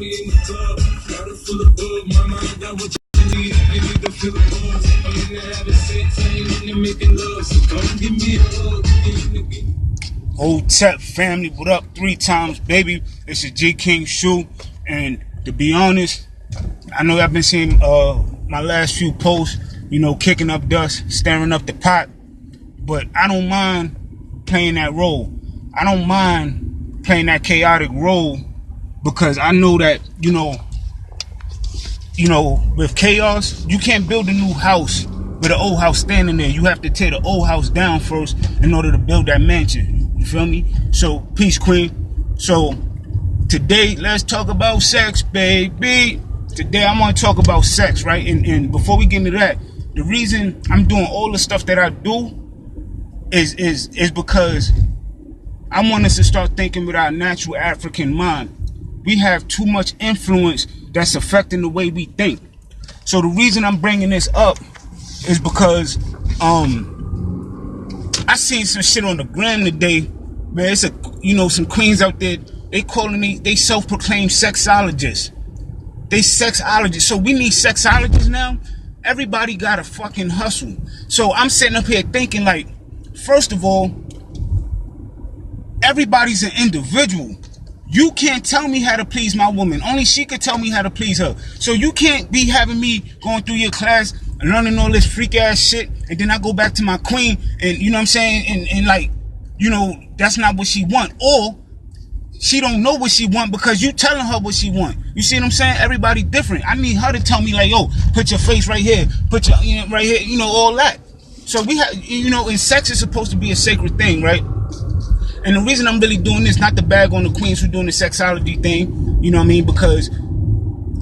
me in the club, got it full of bug. Mama, I got what you need, you need to feel the buzz. I'm into having sex, I ain't into making love. So come give me a hug. Old Tep family, what up? 3 times, baby. It's a J King shoe, and to be honest, I know I've been seeing my last few posts, you know, kicking up dust, stirring up the pot, but I don't mind playing that role. I don't mind playing that chaotic role because I know that, you know, with chaos, you can't build a new house with an old house standing there. You have to tear the old house down first in order to build that mansion. You feel me? So, peace, queen. So, today, let's talk about sex, baby. Today, I want to talk about sex, right? And before we get into that, the reason I'm doing all the stuff that I do is because I want us to start thinking with our natural African mind. We have too much influence that's affecting the way we think. So the reason I'm bringing this up is because I seen some shit on the gram today. Man, it's some queens out there. They self-proclaimed sexologists. They sexologists. So we need sexologists now. Everybody got to fucking hustle. So I'm sitting up here thinking, like, first of all, everybody's an individual. You can't tell me how to please my woman. Only she could tell me how to please her. So you can't be having me going through your class and learning all this freak ass shit, and then I go back to my queen, and you know what I'm saying, and like, you know, that's not what she want, or she don't know what she want because you telling her what she want. You see what I'm saying? Everybody different. I need her to tell me, like, yo, put your face right here, put your, right here, all that. So we have, and sex is supposed to be a sacred thing, right? And the reason I'm really doing this, not to bag on the queens who doing the sexology thing, you know what I mean? Because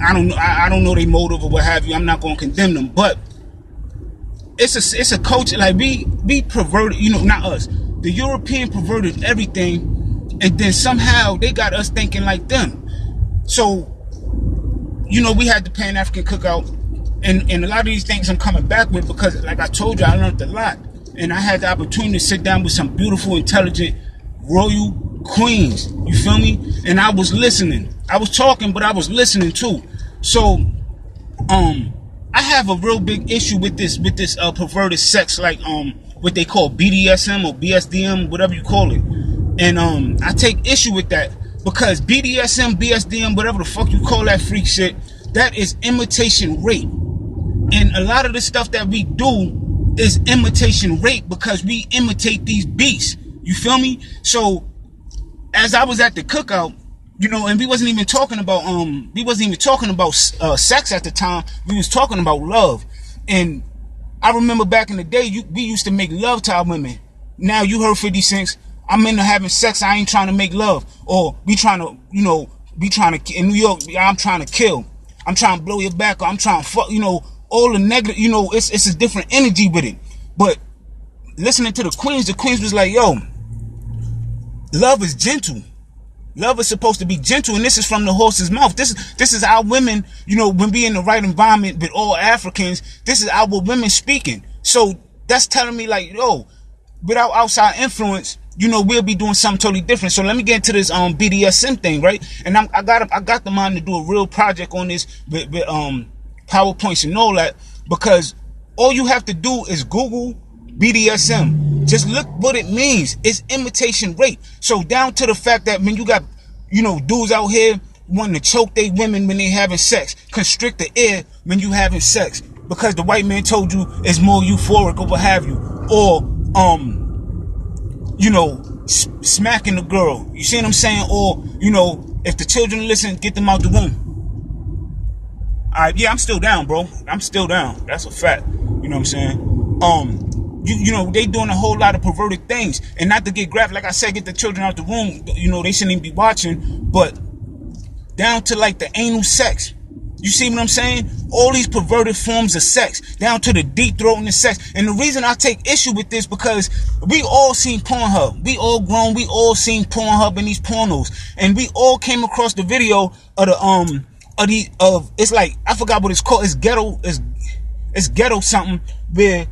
I don't know their motive or what have you. I'm not going to condemn them, but it's a culture, like we perverted, not us. The European perverted everything, and then somehow they got us thinking like them. So, we had the Pan-African cookout, and a lot of these things I'm coming back with because, like I told you, I learned a lot, and I had the opportunity to sit down with some beautiful, intelligent, royal queens. You feel me? And I was listening. I was talking, but I was listening too. So, I have a real big issue with this perverted sex, like what they call BDSM or BSDM, whatever you call it. And I take issue with that because BDSM, BSDM, whatever the fuck you call that freak shit, that is imitation rape. And a lot of the stuff that we do is imitation rape because we imitate these beasts. You feel me? So as I was at the cookout, and we wasn't even talking about sex at the time. We was talking about love. And I remember back in the day, we used to make love to our women. Now you heard 50 Cent. I'm into having sex. I ain't trying to make love. Or we trying to, in New York, I'm trying to kill. I'm trying to blow your back. Or I'm trying to fuck, all the negative, it's a different energy with it. But listening to the queens was like, yo, love is gentle. Love is supposed to be gentle, and this is from the horse's mouth. This is our women, when we in the right environment with all Africans, this is our women speaking. So that's telling me, like, yo, without outside influence, we'll be doing something totally different. So let me get into this BDSM thing, right? And I got the mind to do a real project on this with PowerPoints and all that, because all you have to do is Google BDSM. Just look what it means. It's imitation rape. So down to the fact that when you got, dudes out here wanting to choke their women when they having sex, constrict the air when you having sex, because the white man told you it's more euphoric or what have you, or smacking the girl. You see what I'm saying? Or if the children listen, get them out the room. All right, yeah, I'm still down, bro. I'm still down. That's a fact. You know what I'm saying? They doing a whole lot of perverted things, and not to get graphic, like I said, get the children out the room. They shouldn't even be watching, but down to like the anal sex. You see what I'm saying? All these perverted forms of sex, down to the deep throating of sex. And the reason I take issue with this, because we all seen Pornhub. We all grown. We all seen Pornhub and these pornos, and we all came across the video of it's like, I forgot what it's called. It's ghetto. It's ghetto something where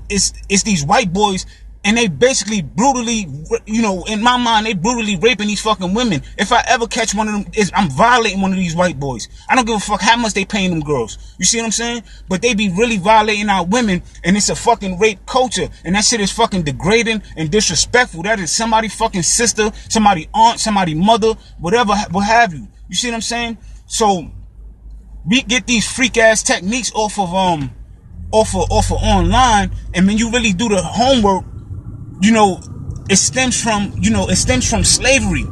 it's these white boys And they basically brutally, you know, in my mind, they brutally raping these fucking women. If I ever catch one of them, I'm violating one of these white boys. I don't give a fuck how much they paying them girls. You see what I'm saying? But they be really violating our women, and it's a fucking rape culture. And that shit is fucking degrading and disrespectful. That is somebody fucking sister, somebody aunt, somebody mother, whatever, what have you. You see what I'm saying? So we get these freak ass techniques off of online, and when you really do the homework, you know, it stems from slavery.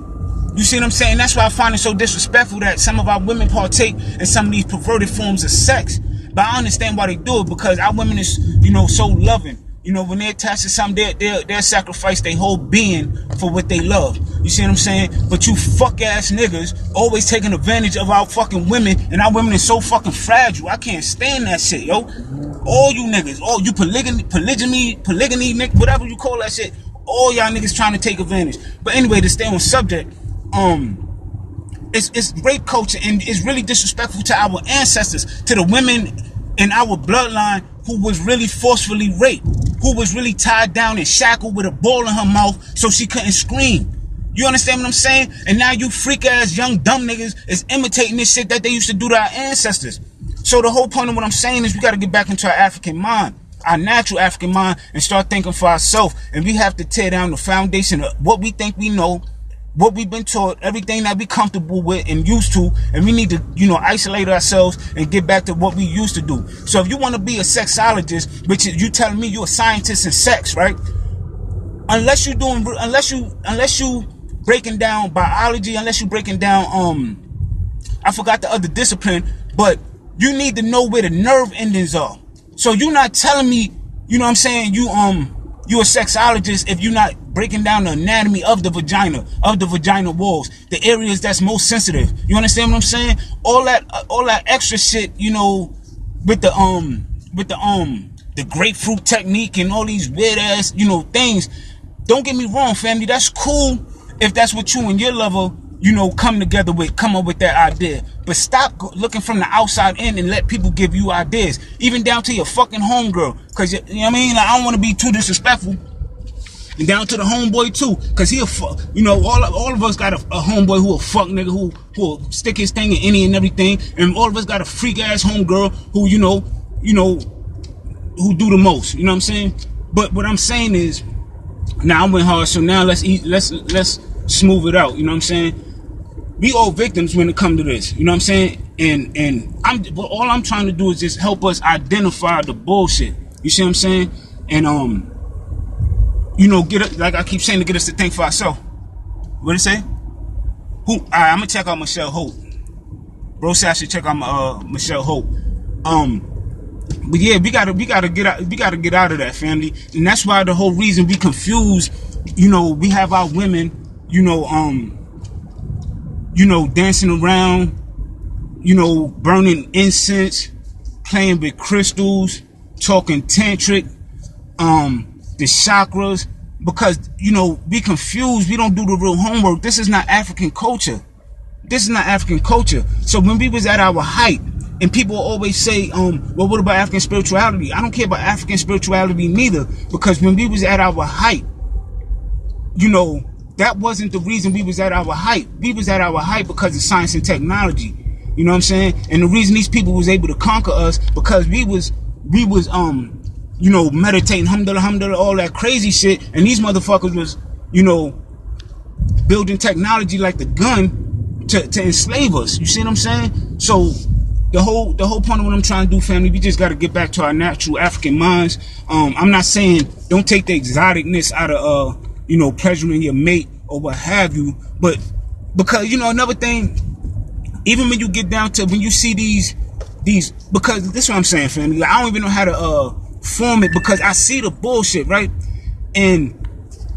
You see what I'm saying? That's why I find it so disrespectful that some of our women partake in some of these perverted forms of sex. But I understand why they do it, because our women is, you know, so loving. You know, when they're attached to something, they'll sacrifice their whole being for what they love. You see what I'm saying? But you fuck ass niggas always taking advantage of our fucking women, and our women is so fucking fragile. I can't stand that shit, yo. All you niggas, all you polygamy, nigga, whatever you call that shit, all y'all niggas trying to take advantage. But anyway, to stay on subject, it's rape culture, and it's really disrespectful to our ancestors, to the women in our bloodline who was really forcefully raped, who was really tied down and shackled with a ball in her mouth so she couldn't scream. You understand what I'm saying? And now you freak ass young dumb niggas is imitating this shit that they used to do to our ancestors. So the whole point of what I'm saying is we got to get back into our African mind, our natural African mind, and start thinking for ourselves. And we have to tear down the foundation of what we think we know, what we've been taught, everything that we comfortable with and used to, and we need to, you know, isolate ourselves and get back to what we used to do. So if you want to be a sexologist, which is you telling me you're a scientist in sex, right? Unless you breaking down biology, unless you breaking down I forgot the other discipline, but you need to know where the nerve endings are. So you're not telling me, you know what I'm saying, you're a sexologist if you're not breaking down the anatomy of the vagina walls, the areas that's most sensitive. You understand what I'm saying? All that extra shit, you know, with the grapefruit technique and all these weird ass, you know, things. Don't get me wrong, family. That's cool if that's what you and your lover, you know, come up with that idea. But stop looking from the outside in and let people give you ideas, even down to your fucking homegirl. Cause you know what I mean? Like, I don't want to be too disrespectful. And down to the homeboy too, cause he'll fuck. You know, all of us got a homeboy who a fuck nigga who'll stick his thing in any and everything, and all of us got a freak ass homegirl who you know who do the most. You know what I'm saying? But what I'm saying is, now I went hard, so now let's smooth it out. You know what I'm saying? We all victims when it comes to this. You know what I'm saying? And all I'm trying to do is just help us identify the bullshit. You see what I'm saying? And you know, get it, like I keep saying, to get us to think for ourselves. What did it say? Who? Alright, I'm gonna check out Michelle Hope. Bro said I should check out Michelle Hope. But yeah, we gotta get out of that, family. And that's why the whole reason we confused, you know, we have our women, you know, dancing around, you know, burning incense, playing with crystals, talking tantric, the chakras, because, you know, we confused. We don't do the real homework. This is not African culture. So when we was at our height, and people always say, well, what about African spirituality? I don't care about African spirituality neither, because when we was at our height, you know, that wasn't the reason we was at our height. We was at our height because of science and technology. You know what I'm saying? And the reason these people was able to conquer us, because we was you know, meditating, alhamdulillah, all that crazy shit, and these motherfuckers was, you know, building technology like the gun to enslave us. You see what I'm saying? So the whole point of what I'm trying to do, family, we just got to get back to our natural African minds. I'm not saying don't take the exoticness out of you know, pleasuring your mate or what have you, but because, you know, another thing, even when you get down to, when you see these, because this is what I'm saying, family, like, I don't even know how to form it, because I see the bullshit, right? And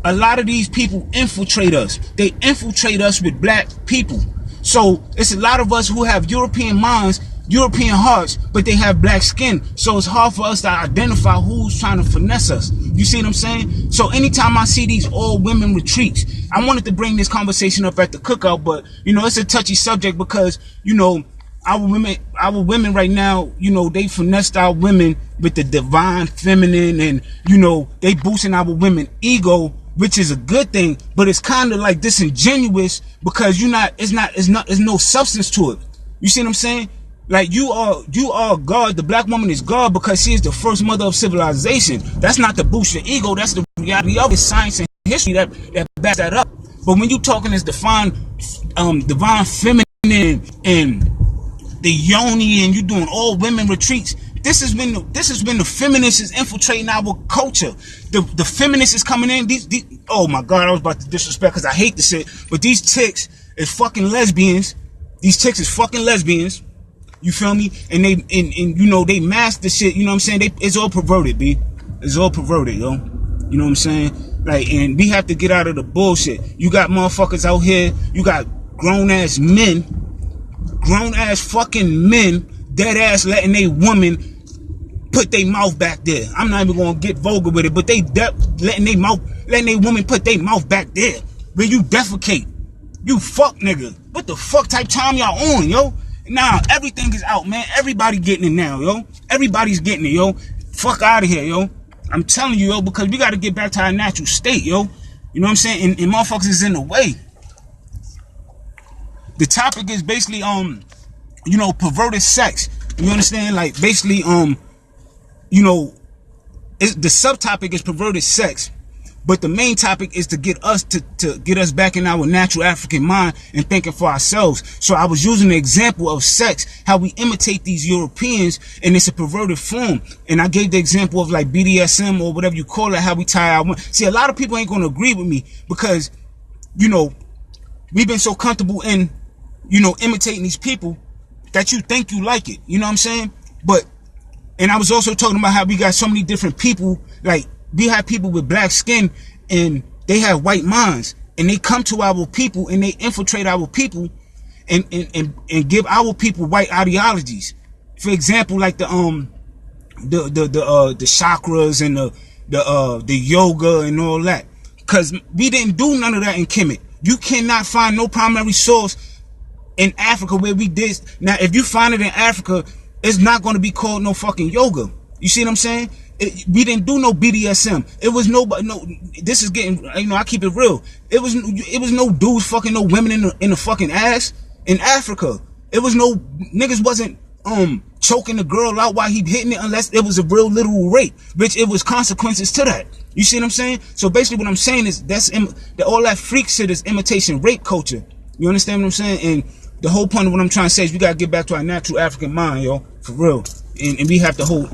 a lot of these people infiltrate us. They infiltrate us with black people. So it's a lot of us who have European minds, European hearts, but they have black skin. So it's hard for us to identify who's trying to finesse us. You see what I'm saying? So anytime I see these all women retreats, I wanted to bring this conversation up at the cookout, but, you know, it's a touchy subject because, you know, our women right now, you know, they finessed our women with the divine feminine, and you know, they boosting our women ego, which is a good thing, but it's kind of like disingenuous because it's no substance to it. You see what I'm saying? Like you are God. The black woman is God because she is the first mother of civilization. That's not to boost your ego. That's the reality of it. Science and history that backs that up. But when you talking as divine feminine and the yoni, and you doing all women retreats, this is when the feminists is infiltrating our culture. The feminists is coming in. These oh my God, I was about to disrespect because I hate this shit, but these chicks is fucking lesbians. These chicks is fucking lesbians. You feel me? And they you know, they mask the shit. You know what I'm saying? It's all perverted, B. It's all perverted, yo. You know what I'm saying? Like, and we have to get out of the bullshit. You got motherfuckers out here. You got grown ass fucking men, dead ass letting they woman put their mouth back there. I'm not even gonna get vulgar with it, but they letting they woman put their mouth back there where you defecate. You fuck nigga. What the fuck type time y'all on, yo? Nah, everything is out, man. Everybody getting it now, yo. Everybody's getting it, yo. Fuck out of here, yo. I'm telling you, yo, because we got to get back to our natural state, yo. You know what I'm saying? And motherfuckers is in the way. The topic is basically, you know, perverted sex. You understand? Like, basically, you know, the subtopic is perverted sex. But the main topic is to get us to get us back in our natural African mind and thinking for ourselves. So I was using the example of sex, how we imitate these Europeans, and it's a perverted form. And I gave the example of like Bdsm or whatever you call it, how we tie our women. See, a lot of people ain't going to agree with me because, you know, we've been so comfortable in, you know, imitating these people that you think you like it. You know what I'm saying? But, and I was also talking about how we got so many different people, like, we have people with black skin and they have white minds, and they come to our people and they infiltrate our people and give our people white ideologies. For example, like the chakras and the yoga and all that. Cause we didn't do none of that in Kemet. You cannot find no primary source in Africa where we did. Now, if you find it in Africa, it's not going to be called no fucking yoga. You see what I'm saying? We didn't do no BDSM. It was nobody. No, this is getting. You know, I keep it real. It was no dudes fucking no women in the fucking ass in Africa. It was no niggas wasn't choking the girl out while he hitting it unless it was a real literal rape, which it was consequences to that. You see what I'm saying? So basically, what I'm saying is all that freak shit is imitation rape culture. You understand what I'm saying? And the whole point of what I'm trying to say is we gotta get back to our natural African mind, yo, for real. And we have to hold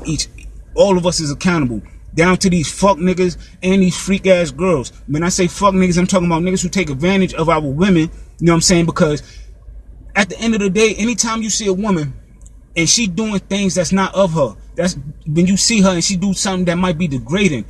all of us is accountable, down to these fuck niggas and these freak ass girls. When I say fuck niggas, I'm talking about niggas who take advantage of our women. You know what I'm saying? Because at the end of the day, anytime you see a woman and she doing things that's not of her, that's when you see her and she do something that might be degrading,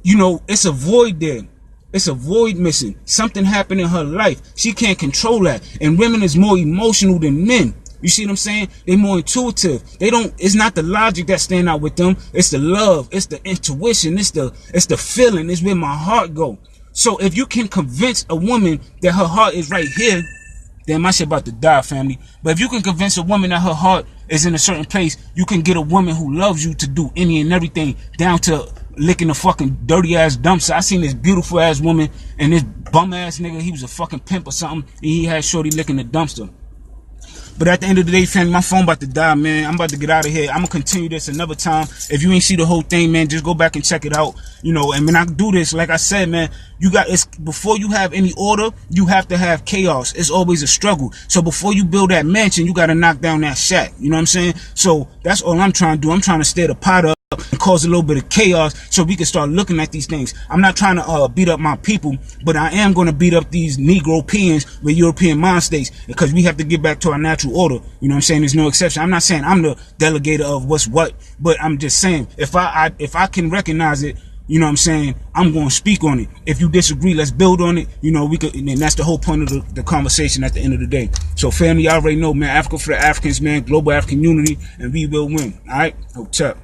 you know, it's a void there. It's a void missing. Something happened in her life. She can't control that. And women is more emotional than men. You see what I'm saying? They're more intuitive. It's not the logic that stand out with them. It's the love. It's the intuition. It's the feeling. It's where my heart go. So if you can convince a woman that her heart is right here, damn, my shit about to die, family. But if you can convince a woman that her heart is in a certain place, you can get a woman who loves you to do any and everything, down to licking a fucking dirty ass dumpster. I seen this beautiful ass woman and this bum ass nigga, he was a fucking pimp or something, and he had shorty licking the dumpster. But at the end of the day, family, my phone about to die, man. I'm about to get out of here. I'm gonna continue this another time. If you ain't see the whole thing, man, just go back and check it out. You know, and when I do this, like I said, man, before you have any order, you have to have chaos. It's always a struggle. So before you build that mansion, you gotta knock down that shack. You know what I'm saying? So that's all I'm trying to do. I'm trying to stir the pot up and cause a little bit of chaos so we can start looking at these things. I'm not trying to beat up my people, but I am going to beat up these Negro-peans with European mind states, because we have to get back to our natural order. You know what I'm saying? There's no exception. I'm not saying I'm the delegator of what's what, but I'm just saying if I can recognize it, you know what I'm saying, I'm going to speak on it. If you disagree, let's build on it. You know, we could, and that's the whole point of the conversation at the end of the day. So family, y'all already know, man, Africa for the Africans, man, global African unity, and we will win. All right? Hope up.